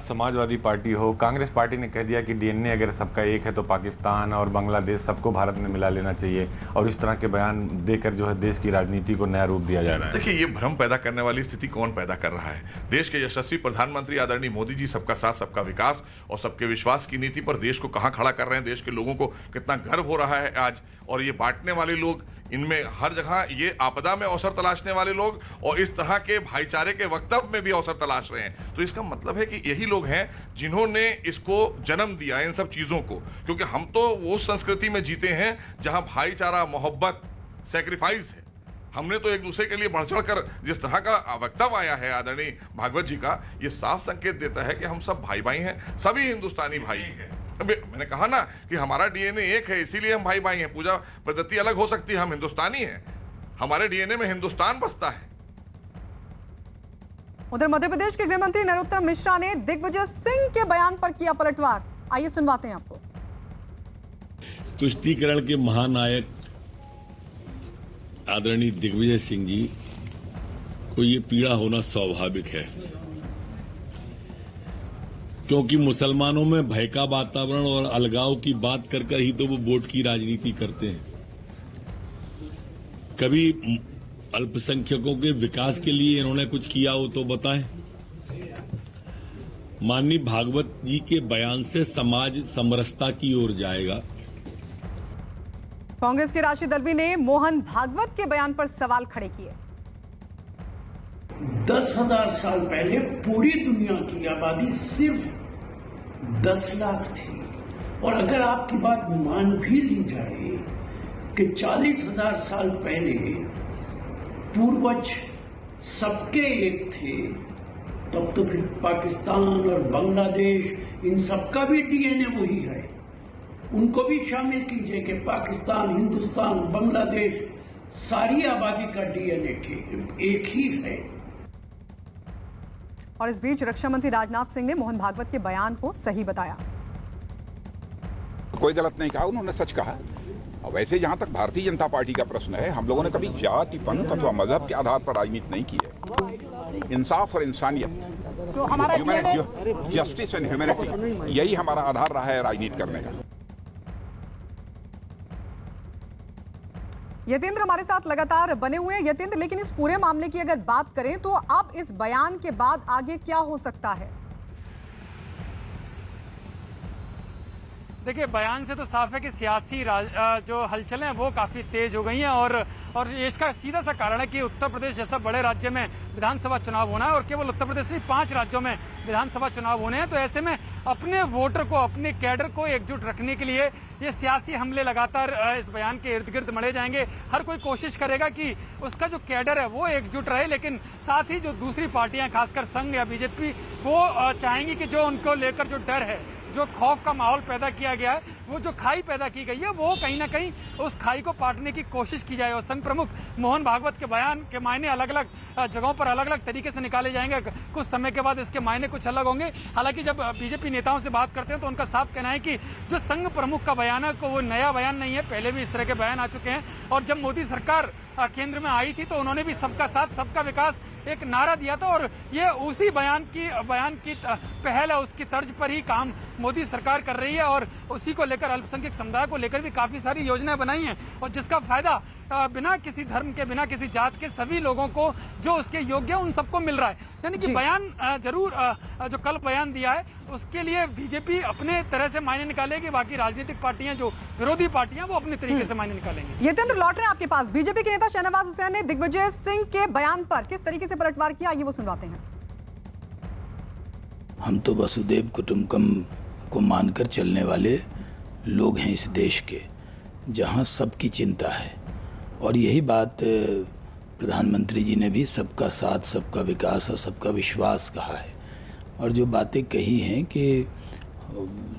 Speaker 9: समाजवादी पार्टी हो, कांग्रेस पार्टी ने कह दिया कि डीएनए अगर सबका एक है तो पाकिस्तान और बांग्लादेश सबको भारत में मिला लेना चाहिए, और इस तरह के बयान देकर जो है देश की राजनीति को नया रूप दिया जा रहा है।
Speaker 10: देखिए, ये भ्रम पैदा करने वाली स्थिति कौन पैदा कर रहा है? देश के यशस्वी प्रधानमंत्री आदरणीय मोदी जी सबका साथ सबका विकास और सबके विश्वास की नीति पर देश को कहां खड़ा कर रहे हैं, देश के लोगों को कितना गर्व हो रहा है आज। और ये बांटने वाले लोग, इनमें हर जगह ये आपदा में अवसर तलाशने वाले लोग और इस तरह के भाईचारे के वक्तव्य में भी अवसर तलाश रहे हैं। तो इसका मतलब है कि यही लोग हैं जिन्होंने इसको जन्म दिया, इन सब चीजों को। क्योंकि हम तो वो संस्कृति में जीते हैं जहां भाईचारा, मोहब्बत, सैक्रिफाइस है। हमने तो एक दूसरे के लिए बढ़ चढ़ कर जिस तरह का वक्तव्य आया है आदरणीय भागवत जी का, ये साफ संकेत देता है कि हम सब भाई भाई हैं, सभी हिंदुस्तानी भाई हैं। मैंने कहा ना कि हमारा डीएनए एक है, इसीलिए हम भाई भाई हैं। पूजा पद्धति अलग हो सकती है, हम हिंदुस्तानी हैं, हमारे डीएनए में हिंदुस्तान बसता है।
Speaker 1: उधर मध्य प्रदेश के गृह मंत्री नरोत्तम मिश्रा ने दिग्विजय सिंह के बयान पर किया पलटवार। आइए सुनवाते हैं आपको।
Speaker 11: तुष्टीकरण के महानायक आदरणीय दिग्विजय सिंह जी को ये पीड़ा होना स्वाभाविक है, क्योंकि मुसलमानों में भय का वातावरण और अलगाव की बात कर कर ही तो वो वोट की राजनीति करते हैं। कभी अल्पसंख्यकों के विकास के लिए इन्होंने कुछ किया हो तो बताएं। माननीय भागवत जी के बयान से समाज समरसता की ओर जाएगा।
Speaker 1: कांग्रेस के राशिद अल्वी ने मोहन भागवत के बयान पर सवाल खड़े किए।
Speaker 12: 10,000 साल पहले पूरी दुनिया की आबादी सिर्फ 10 लाख थी, और अगर आपकी बात मान भी ली जाए कि 40,000 साल पहले पूर्वज सबके एक थे, तब तो फिर पाकिस्तान और बांग्लादेश इन सबका भी डीएनए वही है। उनको भी शामिल कीजिए कि पाकिस्तान, हिंदुस्तान, बांग्लादेश, सारी आबादी का डीएनए एक ही है।
Speaker 1: और इस बीच रक्षा मंत्री राजनाथ सिंह ने मोहन भागवत के बयान को सही बताया।
Speaker 13: कोई गलत नहीं कहा, उन्होंने सच कहा। और वैसे जहां तक भारतीय जनता पार्टी का प्रश्न है, हम लोगों ने कभी जाति, पंथ अथवा मजहब के आधार पर राजनीति नहीं की है। इंसाफ और इंसानियत, जस्टिस एंड ह्यूमैनिटी, यही हमारा आधार रहा है राजनीति करने का।
Speaker 1: यतेंद्र हमारे साथ लगातार बने हुए हैं। यतेंद्र, लेकिन इस पूरे मामले की अगर बात करें तो अब इस बयान के बाद आगे क्या हो सकता है?
Speaker 7: देखिए, बयान से तो साफ है कि सियासी जो हलचलें हैं वो काफ़ी तेज हो गई हैं और इसका सीधा सा कारण है कि उत्तर प्रदेश जैसा बड़े राज्य में विधानसभा चुनाव होना है और केवल उत्तर प्रदेश नहीं 5 राज्यों में विधानसभा चुनाव होने हैं। तो ऐसे में अपने वोटर को, अपने कैडर को एकजुट रखने के लिए ये सियासी हमले लगातार इस बयान के इर्द गिर्द मढ़े जाएंगे। हर कोई कोशिश करेगा कि उसका जो कैडर है वो एकजुट रहे, लेकिन साथ ही जो दूसरी पार्टियां, खासकर संघ या बीजेपी, वो चाहेंगी कि जो उनको लेकर जो डर है, जो खौफ का माहौल पैदा किया गया है, वो जो खाई पैदा की गई है, वो कहीं ना कहीं उस खाई को पाटने की कोशिश की जाए। और संघ प्रमुख मोहन भागवत के बयान के मायने अलग अलग जगहों पर अलग अलग तरीके से निकाले जाएंगे। कुछ समय के बाद इसके मायने कुछ अलग होंगे। हालांकि जब बीजेपी नेताओं से बात करते हैं तो उनका साफ कहना है कि जो संघ प्रमुख का बयान है वो नया बयान नहीं है, पहले भी इस तरह के बयान आ चुके हैं। और जब मोदी सरकार केंद्र में आई थी तो उन्होंने भी सबका साथ सबका विकास एक नारा दिया था और ये उसी बयान की पहल है, उसकी तर्ज पर ही काम मोदी सरकार कर रही है। और उसी को लेकर अल्पसंख्यक समुदाय को लेकर भी काफी सारी योजनाएं बनाई हैं और जिसका फायदा बिना किसी धर्म के, बिना किसी जात के सभी लोगों को जो उसके योग्य उन सबको मिल रहा है। यानी कि बयान जरूर जो कल बयान दिया है उसके लिए बीजेपी अपने तरह से मायने निकालेगी, बाकी राजनीतिक पार्टियां, जो विरोधी पार्टियां, वो अपने तरीके से मायने निकालेंगी।
Speaker 1: यतेंद्र, लौट रहे हैं आपके पास। बीजेपी के नेता शहनवाज हुसैन ने दिग्विजय सिंह के बयान पर किस तरीके से पलटवार किया, आइए वो सुनवाते हैं।
Speaker 14: हम तो वसुदेव कुटुंबकम को मानकर चलने वाले लोग हैं इस देश के, जहां सबकी चिंता है। और यही बात प्रधानमंत्री जी ने भी सबका साथ, सबका विकास और सबका विश्वास कहा है। और जो बातें कही हैं कि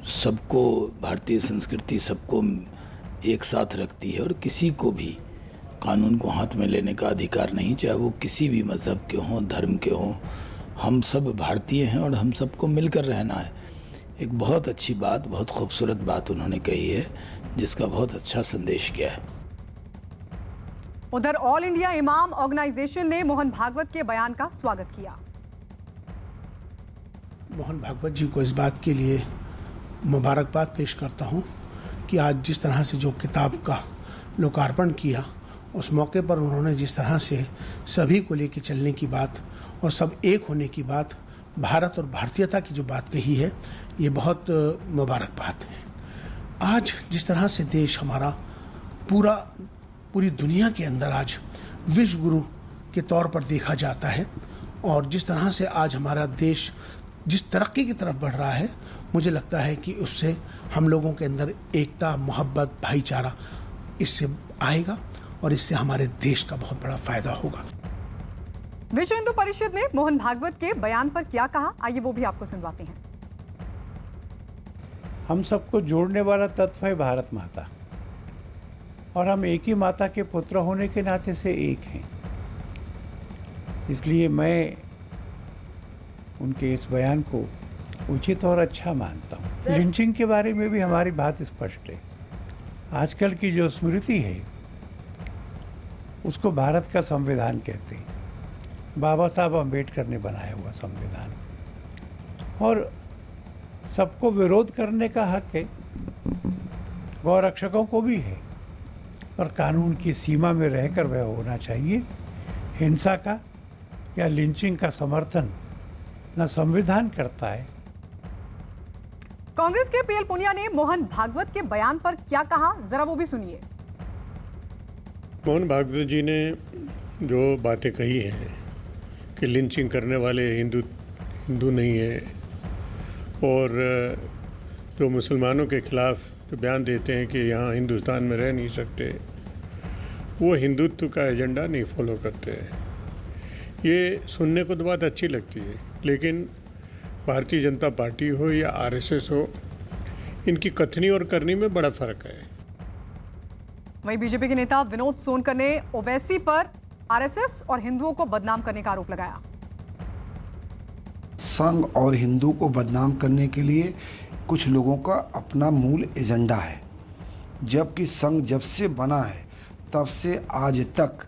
Speaker 14: सबको, भारतीय संस्कृति सबको एक साथ रखती है और किसी को भी कानून को हाथ में लेने का अधिकार नहीं, चाहे वो किसी भी मज़हब के हों, धर्म के हों। हम सब भारतीय हैं और हम सबको मिलकर रहना है। एक बहुत अच्छी बात, बहुत खूबसूरत बात उन्होंने कही है, जिसका बहुत अच्छा संदेश किया है।
Speaker 1: उधर ऑल इंडिया इमाम ऑर्गेनाइजेशन ने मोहन भागवत के बयान का स्वागत किया।
Speaker 15: मोहन भागवत जी को इस बात के लिए मुबारकबाद पेश करता हूं कि आज जिस तरह से जो किताब का लोकार्पण किया, उस मौके पर उन्होंने जिस तरह से सभी को लेकर चलने की बात और सब एक होने की बात, भारत और भारतीयता की जो बात कही है, ये बहुत मुबारक बात है। आज जिस तरह से देश हमारा पूरी दुनिया के अंदर आज विश्व गुरु के तौर पर देखा जाता है और जिस तरह से आज हमारा देश जिस तरक्की की तरफ बढ़ रहा है, मुझे लगता है कि उससे हम लोगों के अंदर एकता, मोहब्बत, भाईचारा इससे आएगा और इससे हमारे देश का बहुत बड़ा फायदा होगा।
Speaker 1: विश्व हिंदू परिषद ने मोहन भागवत के बयान पर क्या कहा, आइए वो भी आपको सुनवाते हैं।
Speaker 16: हम सबको जोड़ने वाला तत्व है भारत माता, और हम एक ही माता के पुत्र होने के नाते से एक हैं। इसलिए मैं उनके इस बयान को उचित और अच्छा मानता हूँ। लिंचिंग के बारे में भी हमारी बात स्पष्ट है। आजकल की जो स्मृति है उसको भारत का संविधान कहते हैं, बाबा साहब अम्बेडकर ने बनाया हुआ संविधान, और सबको विरोध करने का हक है, गौरक्षकों को भी है, पर कानून की सीमा में रहकर वह होना चाहिए। हिंसा का या लिंचिंग का समर्थन न संविधान करता है।
Speaker 1: कांग्रेस के पीएल पुनिया ने मोहन भागवत के बयान पर क्या कहा, जरा वो भी सुनिए।
Speaker 17: मोहन भागवत जी ने जो बातें कही हैं कि लिंचिंग करने वाले हिंदू नहीं है, और जो मुसलमानों के खिलाफ जो बयान देते हैं कि यहाँ हिंदुस्तान में रह नहीं सकते, वो हिंदुत्व का एजेंडा नहीं फॉलो करते हैं। ये सुनने को तो बात अच्छी लगती है, लेकिन भारतीय जनता पार्टी हो या आरएसएस हो, इनकी कथनी और करनी में बड़ा फर्क है।
Speaker 1: वहीं बीजेपी के नेता विनोद सोनकर ने ओवैसी पर आरएसएस और हिंदुओं को बदनाम करने का आरोप लगाया।
Speaker 18: संघ और हिंदू को बदनाम करने के लिए कुछ लोगों का अपना मूल एजेंडा है, जबकि संघ जब से बना है तब से आज तक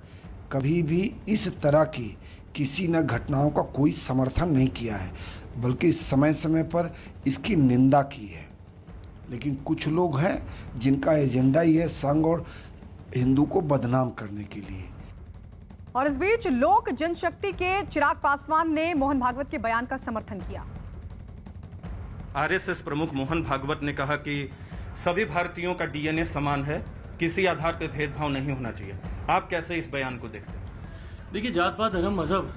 Speaker 18: कभी भी इस तरह की किसी न घटनाओं का कोई समर्थन नहीं किया है, बल्कि समय समय पर इसकी निंदा की है। लेकिन कुछ लोग हैं जिनका एजेंडा ये संघ और हिंदू को बदनाम करने के लिए।
Speaker 1: और इस बीच लोक जनशक्ति के चिराग पासवान ने मोहन भागवत के बयान का समर्थन किया।
Speaker 19: आरएसएस प्रमुख मोहन भागवत ने कहा कि सभी भारतीयों का डीएनए समान है, किसी आधार पर भेदभाव नहीं होना चाहिए। आप कैसे इस बयान को देखते हैं?
Speaker 20: देखिए, जात पात धर्म मजहब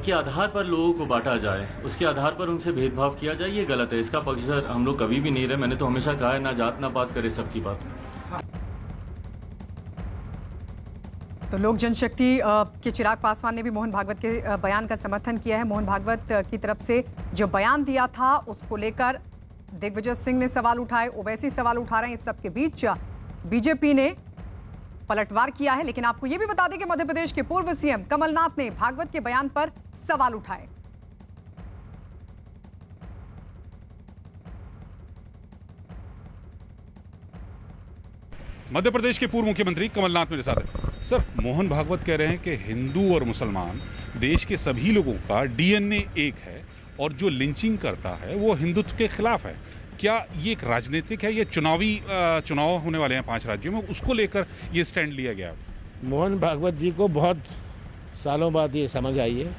Speaker 20: के आधार पर लोगों को बांटा जाए, उसके आधार पर उनसे भेदभाव किया जाए, ये गलत है। इसका पक्षधर हम लोग कभी भी नहीं रहे। मैंने तो हमेशा कहा है, ना जात ना पात करे सबकी बात।
Speaker 1: तो लोक जनशक्ति के चिराग पासवान ने भी मोहन भागवत के बयान का समर्थन किया है। मोहन भागवत की तरफ से जो बयान दिया था उसको लेकर दिग्विजय सिंह ने सवाल उठाए, ओवैसी सवाल उठा रहे हैं। इस सबके बीच बीजेपी ने पलटवार किया है। लेकिन आपको यह भी बता दें कि मध्य प्रदेश के पूर्व सीएम कमलनाथ ने भागवत के बयान पर सवाल उठाए।
Speaker 21: मध्य प्रदेश के पूर्व मुख्यमंत्री कमलनाथ मेरे साथ हैं। सर, मोहन भागवत कह रहे हैं कि हिंदू और मुसलमान देश के सभी लोगों का डीएनए एक है और जो लिंचिंग करता है वो हिंदुत्व के खिलाफ है। क्या ये एक राजनीतिक है? ये चुनाव होने वाले हैं 5 राज्यों में, उसको लेकर ये स्टैंड लिया गया?
Speaker 22: मोहन भागवत जी को बहुत सालों बाद ये समझ आई है।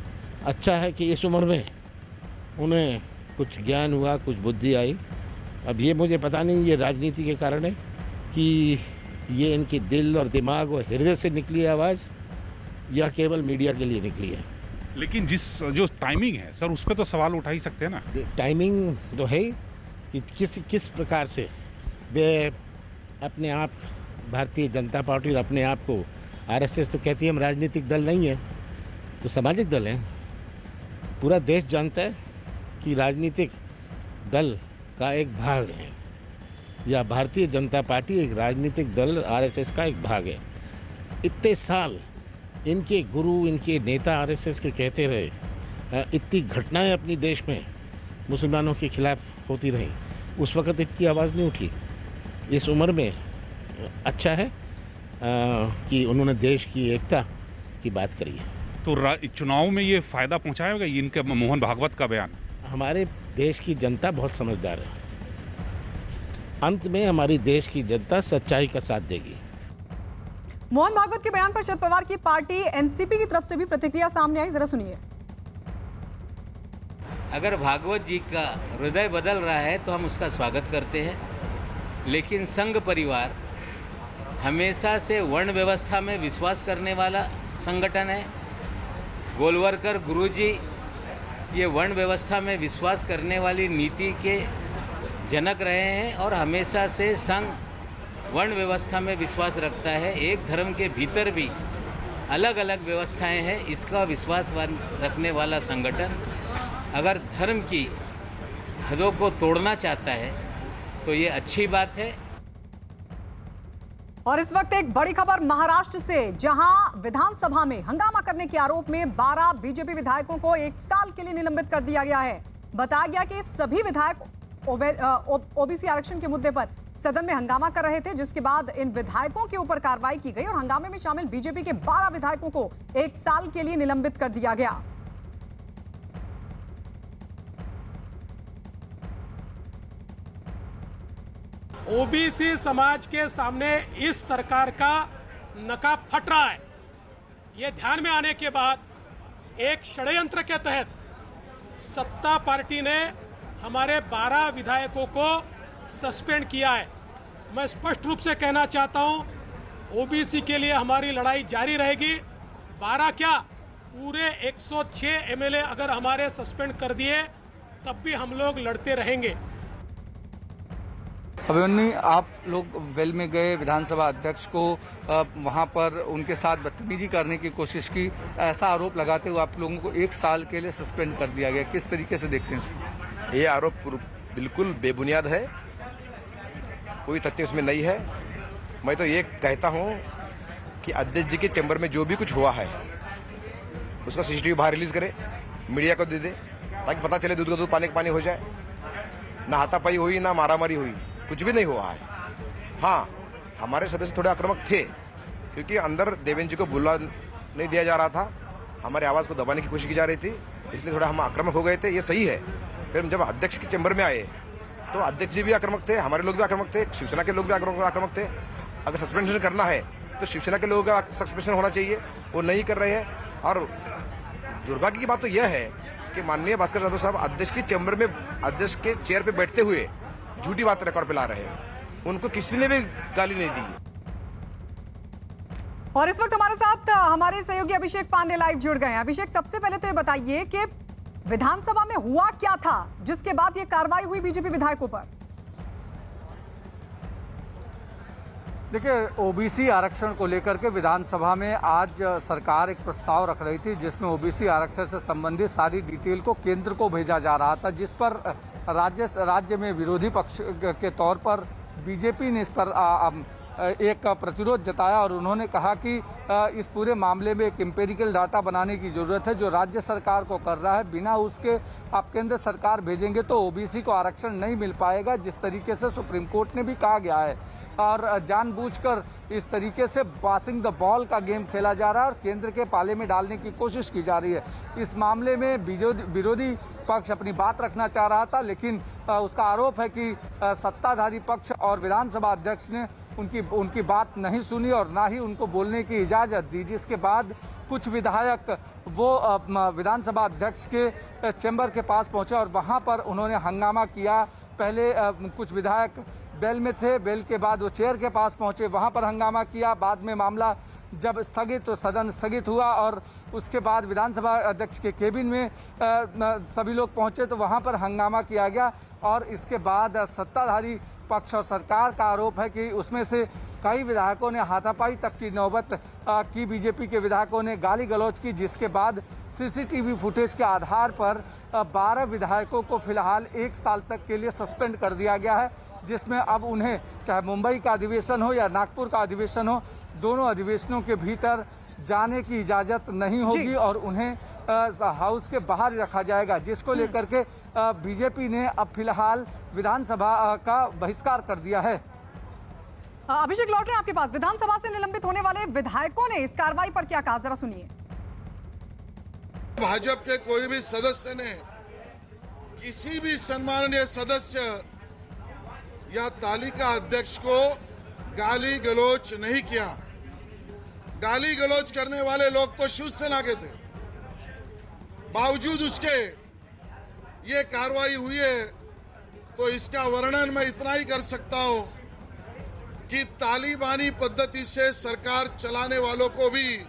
Speaker 22: अच्छा है कि इस उम्र में उन्हें कुछ ज्ञान हुआ, कुछ बुद्धि आई। अब ये मुझे पता नहीं ये राजनीति के कारण है कि ये इनकी दिल और दिमाग और हृदय से निकली आवाज़ या केवल मीडिया के लिए निकली है।
Speaker 21: लेकिन जो टाइमिंग है सर, उस पर तो सवाल उठा ही सकते हैं ना।
Speaker 22: टाइमिंग तो है कि किस प्रकार से वे अपने आप, भारतीय जनता पार्टी और अपने आप को, आरएसएस तो कहती है हम राजनीतिक दल नहीं है, तो सामाजिक दल है। पूरा देश जानता है कि राजनीतिक दल का एक भाग है, या भारतीय जनता पार्टी एक राजनीतिक दल आरएसएस का एक भाग है। इतने साल इनके गुरु, इनके नेता आरएसएस के कहते रहे, इतनी घटनाएं अपनी देश में मुसलमानों के खिलाफ होती रहीं, उस वक़्त इतनी आवाज़ नहीं उठी। इस उम्र में अच्छा है कि उन्होंने देश की एकता की बात करी है।
Speaker 21: तो चुनाव में ये फ़ायदा पहुँचाएगा इनका मोहन भागवत का बयान?
Speaker 22: हमारे देश की जनता बहुत समझदार है। अंत में हमारी देश की जनता सच्चाई का साथ देगी।
Speaker 1: मोहन भागवत के बयान पर शरद पवार की पार्टी एनसीपी की तरफ से भी प्रतिक्रिया सामने आई, जरा सुनिए।
Speaker 23: अगर भागवत जी का हृदय बदल रहा है तो हम उसका स्वागत करते हैं, लेकिन संघ परिवार हमेशा से वर्ण व्यवस्था में विश्वास करने वाला संगठन है। गोलवरकर गुरुजी ये वर्ण व्यवस्था में विश्वास करने वाली नीति के जनक रहे हैं और हमेशा से संघ वर्ण व्यवस्था में विश्वास रखता है। एक धर्म के भीतर भी अलग अलग व्यवस्थाएं हैं, इसका विश्वास रखने वाला संगठन अगर धर्म की हदों को तोड़ना चाहता है तो ये अच्छी बात है।
Speaker 1: और इस वक्त एक बड़ी खबर महाराष्ट्र से, जहां विधानसभा में हंगामा करने के आरोप में 12 बीजेपी विधायकों को 1 साल के लिए निलंबित कर दिया गया है। बताया गया कि सभी विधायक ओबीसी आरक्षण के मुद्दे पर सदन में हंगामा कर रहे थे, जिसके बाद इन विधायकों के ऊपर कार्रवाई की गई और हंगामे में शामिल बीजेपी के 12 विधायकों को 1 साल के लिए निलंबित कर दिया गया।
Speaker 24: ओबीसी समाज के सामने इस सरकार का नकाब फट रहा है। ये ध्यान में आने के बाद एक षड्यंत्र के तहत सत्ता पार्टी ने हमारे 12 विधायकों को सस्पेंड किया है। मैं स्पष्ट रूप से कहना चाहता हूं, ओबीसी के लिए हमारी लड़ाई जारी रहेगी। 12 क्या, पूरे 106 एमएलए अगर हमारे सस्पेंड कर दिए तब भी हम लोग लड़ते रहेंगे।
Speaker 25: अभिमन्यु, आप लोग वेल में गए, विधानसभा अध्यक्ष को वहां पर उनके साथ बदतमीजी करने की कोशिश की, ऐसा आरोप लगाते हुए आप लोगों को 1 साल के लिए सस्पेंड कर दिया गया। किस तरीके से देखते हैं?
Speaker 26: ये आरोप बिल्कुल बेबुनियाद है, कोई तथ्य उसमें नहीं है। मैं तो ये कहता हूँ कि अध्यक्ष जी के चैम्बर में जो भी कुछ हुआ है उसका सीसीटीवी बाहर रिलीज करे, मीडिया को दे दे, ताकि पता चले दूध का दूध पानी का पानी हो जाए। ना हाथापाई हुई, ना मारामारी हुई, कुछ भी नहीं हुआ है। हाँ, हमारे सदस्य थोड़े आक्रामक थे क्योंकि अंदर देवेंद्र जी को बुला नहीं दिया जा रहा था, हमारी आवाज़ को दबाने की कोशिश की जा रही थी, इसलिए थोड़ा हम आक्रामक हो गए थे, ये सही है। फिर हम जब अध्यक्ष के चैम्बर में आए तो अध्यक्ष जी भी आक्रामक थे, हमारे लोग भी आक्रामक थे, शिवसेना के लोग भी आक्रामक थे। अगर सस्पेंशन करना है तो शिवसेना के लोगों का सस्पेंशन होना चाहिए, वो नहीं कर रहे हैं। और दुर्भाग्य की बात तो यह है कि माननीय भास्कर जाधव साहब अध्यक्ष के चैम्बर में, अध्यक्ष के चेयर पे बैठते हुए झूठी बात रिकॉर्ड पे ला रहे हैं। उनको किसी ने भी गाली नहीं दी।
Speaker 1: और इस वक्त हमारे साथ हमारे सहयोगी अभिषेक पांडे लाइव जुड़ गए हैं। अभिषेक, सबसे पहले तो ये बताइए कि विधानसभा में हुआ क्या था जिसके बाद ये कार्रवाई हुई बीजेपी विधायकों पर?
Speaker 25: देखिए, ओबीसी आरक्षण को लेकर के विधानसभा में आज सरकार एक प्रस्ताव रख रही थी जिसमें ओबीसी आरक्षण से संबंधित सारी डिटेल को केंद्र को भेजा जा रहा था, जिस पर राज्य में विरोधी पक्ष के तौर पर बीजेपी ने इस पर एक प्रतिरोध जताया और उन्होंने कहा कि इस पूरे मामले में एक एम्पेरिकल डाटा बनाने की जरूरत है जो राज्य सरकार को कर रहा है। बिना उसके आप केंद्र सरकार भेजेंगे तो ओबीसी को आरक्षण नहीं मिल पाएगा, जिस तरीके से सुप्रीम कोर्ट ने भी कहा गया है। और जानबूझकर इस तरीके से पासिंग द बॉल का गेम खेला जा रहा है और केंद्र के पाले में डालने की कोशिश की जा रही है। इस मामले में विरोधी पक्ष अपनी बात रखना चाह रहा था, लेकिन उसका आरोप है कि सत्ताधारी पक्ष और विधानसभा अध्यक्ष ने उनकी बात नहीं सुनी और ना ही उनको बोलने की इजाज़त दी, जिसके बाद कुछ विधायक वो विधानसभा अध्यक्ष के चैम्बर के पास पहुंचे और वहां पर उन्होंने हंगामा किया। पहले कुछ विधायक बेल में थे, बेल के बाद वो चेयर के पास पहुंचे, वहां पर हंगामा किया। बाद में मामला जब स्थगित तो सदन स्थगित हुआ और उसके बाद विधानसभा अध्यक्ष के केबिन में सभी लोग पहुंचे तो वहां पर हंगामा किया गया। और इसके बाद सत्ताधारी पक्ष और सरकार का आरोप है कि उसमें से कई विधायकों ने हाथापाई तक की नौबत की, बीजेपी के विधायकों ने गाली गलौज की, जिसके बाद सीसीटीवी फुटेज के आधार पर 12 विधायकों को फिलहाल 1 साल तक के लिए सस्पेंड कर दिया गया है, जिसमें अब उन्हें चाहे मुंबई का अधिवेशन हो या नागपुर का अधिवेशन हो, दोनों अधिवेशनों के भीतर जाने की इजाजत नहीं होगी और उन्हें हाउस के बाहर रखा जाएगा, जिसको लेकर के बीजेपी ने अब फिलहाल विधानसभा का बहिष्कार कर दिया है।
Speaker 1: अभिषेक, लौट रहे हैं आपके पास। विधानसभा से निलंबित होने वाले विधायकों ने इस कार्रवाई पर क्या कहा, जरा सुनिए।
Speaker 2: भाजपा के कोई भी सदस्य ने किसी भी सम्माननीय सदस्य या तालिका अध्यक्ष को गाली गलौज नहीं किया। गाली गलौज करने वाले लोग तो शिवसेना के थे, बावजूद उसके ये कार्रवाई हुई है। तो इसका वर्णन मैं इतना ही कर सकता हूं कि तालिबानी पद्धति से सरकार चलाने वालों को भी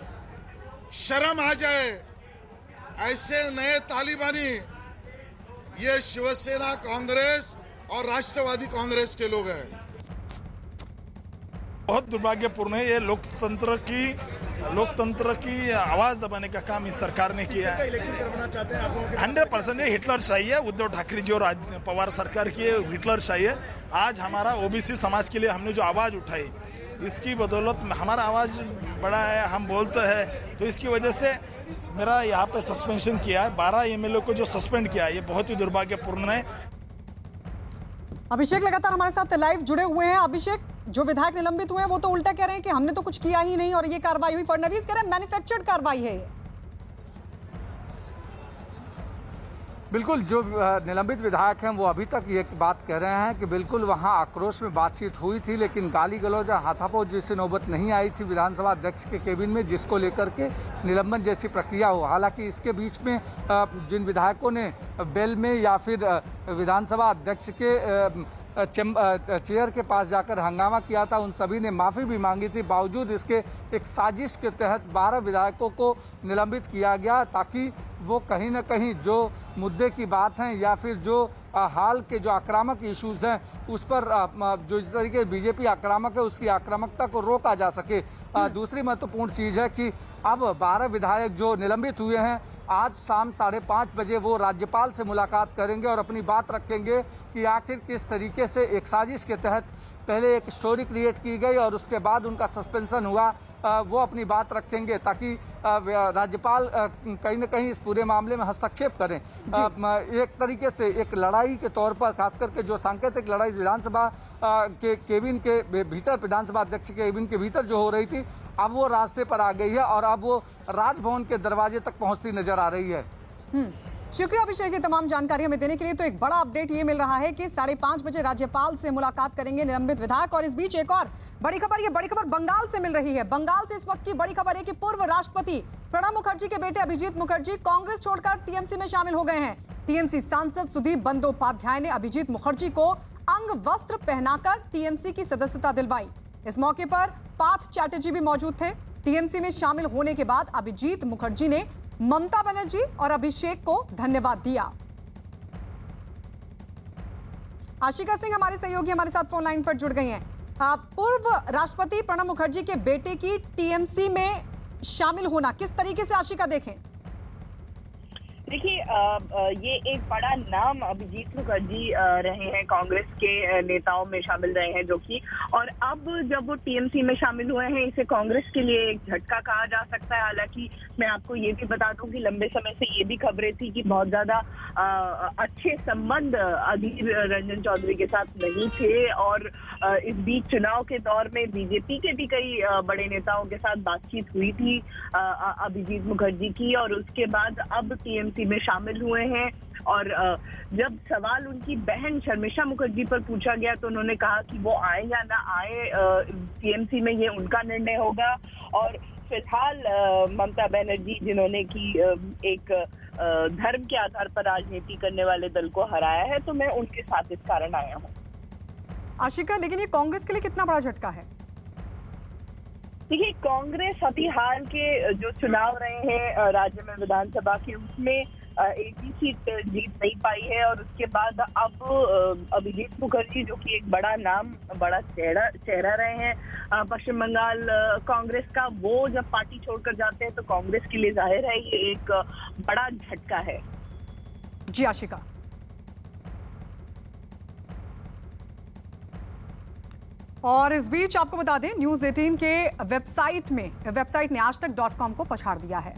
Speaker 2: शर्म आ जाए। ऐसे नए तालिबानी ये शिवसेना, कांग्रेस और राष्ट्रवादी कांग्रेस के लोग हैं।
Speaker 3: बहुत दुर्भाग्यपूर्ण है। ये लोकतंत्र की आवाज दबाने का काम इस सरकार ने किया है। 100% ये हिटलर शाही है। उद्धव ठाकरे जी और पवार सरकार की हिटलर शाही है। आज हमारा ओबीसी समाज के लिए हमने जो आवाज उठाई, इसकी बदौलत हमारा आवाज बड़ा है, हम बोलते हैं, तो इसकी वजह से मेरा यहाँ पे सस्पेंशन किया है। 12 एमएलए को जो सस्पेंड किया है, ये बहुत ही दुर्भाग्यपूर्ण है।
Speaker 1: अभिषेक लगातार हमारे साथ लाइव जुड़े हुए हैं। अभिषेक, जो विधायक निलंबित हुए हैं वो तो उल्टा कह रहे हैं कि हमने तो कुछ किया ही नहीं और ये कार्रवाई हुई। फडणवीस कह रहे हैं मैन्युफैक्चर्ड कार्रवाई है।
Speaker 25: बिल्कुल, जो निलंबित विधायक हैं वो अभी तक ये बात कह रहे हैं कि बिल्कुल वहाँ आक्रोश में बातचीत हुई थी, लेकिन गाली गलौज और हाथापाई जैसी नौबत नहीं आई थी विधानसभा अध्यक्ष के केबिन में, जिसको लेकर के निलंबन जैसी प्रक्रिया हो। हालांकि इसके बीच में जिन विधायकों ने बेल में या फिर विधानसभा अध्यक्ष के चेयर के पास जाकर हंगामा किया था, उन सभी ने माफ़ी भी मांगी थी। बावजूद इसके एक साजिश के तहत 12 विधायकों को निलंबित किया गया, ताकि वो कहीं ना कहीं जो मुद्दे की बात है या फिर जो हाल के जो आक्रामक इश्यूज हैं उस पर जो इस तरीके बीजेपी आक्रामक है उसकी आक्रामकता को रोका जा सके। दूसरी महत्वपूर्ण चीज़ है कि अब 12 विधायक जो निलंबित हुए हैं, आज शाम 5:30 बजे वो राज्यपाल से मुलाकात करेंगे और अपनी बात रखेंगे कि आखिर किस तरीके से एक साजिश के तहत पहले एक स्टोरी क्रिएट की गई और उसके बाद उनका सस्पेंशन हुआ। वो अपनी बात रखेंगे ताकि राज्यपाल कहीं न कहीं इस पूरे मामले में हस्तक्षेप करें। एक तरीके से एक लड़ाई के तौर पर, खास करके जो सांकेतिक लड़ाई विधानसभा के केबिन के भीतर, विधानसभा अध्यक्ष के केबिन के भीतर जो हो रही थी, अब वो रास्ते पर आ गई है और अब वो राजभवन के दरवाजे तक पहुंचती नजर आ रही है।
Speaker 1: शुक्रिया अभिषेक, ये तमाम जानकारी हमें देने के लिए। तो एक बड़ा अपडेट ये मिल रहा है कि 5:30 बजे राज्यपाल से मुलाकात करेंगे निलंबित विधायक। और इस बीच एक और बड़ी खबर, ये बड़ी खबर बंगाल से मिल रही है। बंगाल से इस वक्त की बड़ी खबर है कि पूर्व राष्ट्रपति प्रणब मुखर्जी के बेटे अभिजीत मुखर्जी कांग्रेस छोड़कर टीएमसी में शामिल हो गए हैं। टीएमसी सांसद सुदीप बंदोपाध्याय ने अभिजीत मुखर्जी को अंग वस्त्र पहनाकर टीएमसी की सदस्यता दिलवाई। इस मौके पर पार्थ चैटर्जी भी मौजूद थे। टीएमसी में शामिल होने के बाद अभिजीत मुखर्जी ने ममता बनर्जी और अभिषेक को धन्यवाद दिया। आशिका सिंह हमारे सहयोगी हमारे साथ फोन लाइन पर जुड़ गई हैं। पूर्व राष्ट्रपति प्रणब मुखर्जी के बेटे की टीएमसी में शामिल होना किस तरीके से आशिका देखें?
Speaker 4: देखिए, ये एक बड़ा नाम अभिजीत मुखर्जी रहे हैं, कांग्रेस के नेताओं में शामिल रहे हैं जो कि, और अब जब वो टीएमसी में शामिल हुए हैं इसे कांग्रेस के लिए एक झटका कहा जा सकता है। हालांकि मैं आपको ये भी बता दूं कि लंबे समय से ये भी खबरें थी कि बहुत ज्यादा अच्छे संबंध अधीर रंजन चौधरी के साथ नहीं थे, और इस बीच चुनाव के दौर में बीजेपी के भी कई बड़े नेताओं के साथ बातचीत हुई थी अभिजीत मुखर्जी की, और उसके बाद अब टीएमसी में शामिल हुए हैं। और जब सवाल उनकी बहन शर्मिष्ठा मुखर्जी पर पूछा गया तो उन्होंने कहा कि वो आए या ना आए टीएमसी में ये उनका निर्णय होगा। और फिलहाल ममता बनर्जी जिन्होंने की एक धर्म के आधार पर राजनीति करने वाले दल को हराया है, तो मैं उनके साथ इस कारण आया हूँ।
Speaker 1: आशिका, लेकिन ये कांग्रेस के लिए कितना बड़ा झटका है?
Speaker 4: देखिए, कांग्रेस अभी हाल के जो चुनाव रहे हैं राज्य में विधानसभा के, उसमें एक ही सीट जीत नहीं पाई है, और उसके बाद अब अभिजीत मुखर्जी जो कि एक बड़ा नाम, बड़ा चेहरा रहे हैं पश्चिम बंगाल कांग्रेस का, वो जब पार्टी छोड़कर जाते हैं तो कांग्रेस के लिए जाहिर है ये एक बड़ा झटका है।
Speaker 1: जी आशिका। और इस बीच आपको बता दें, न्यूज़ 18 के वेबसाइट ने आजतक.com को पछाड़ दिया है।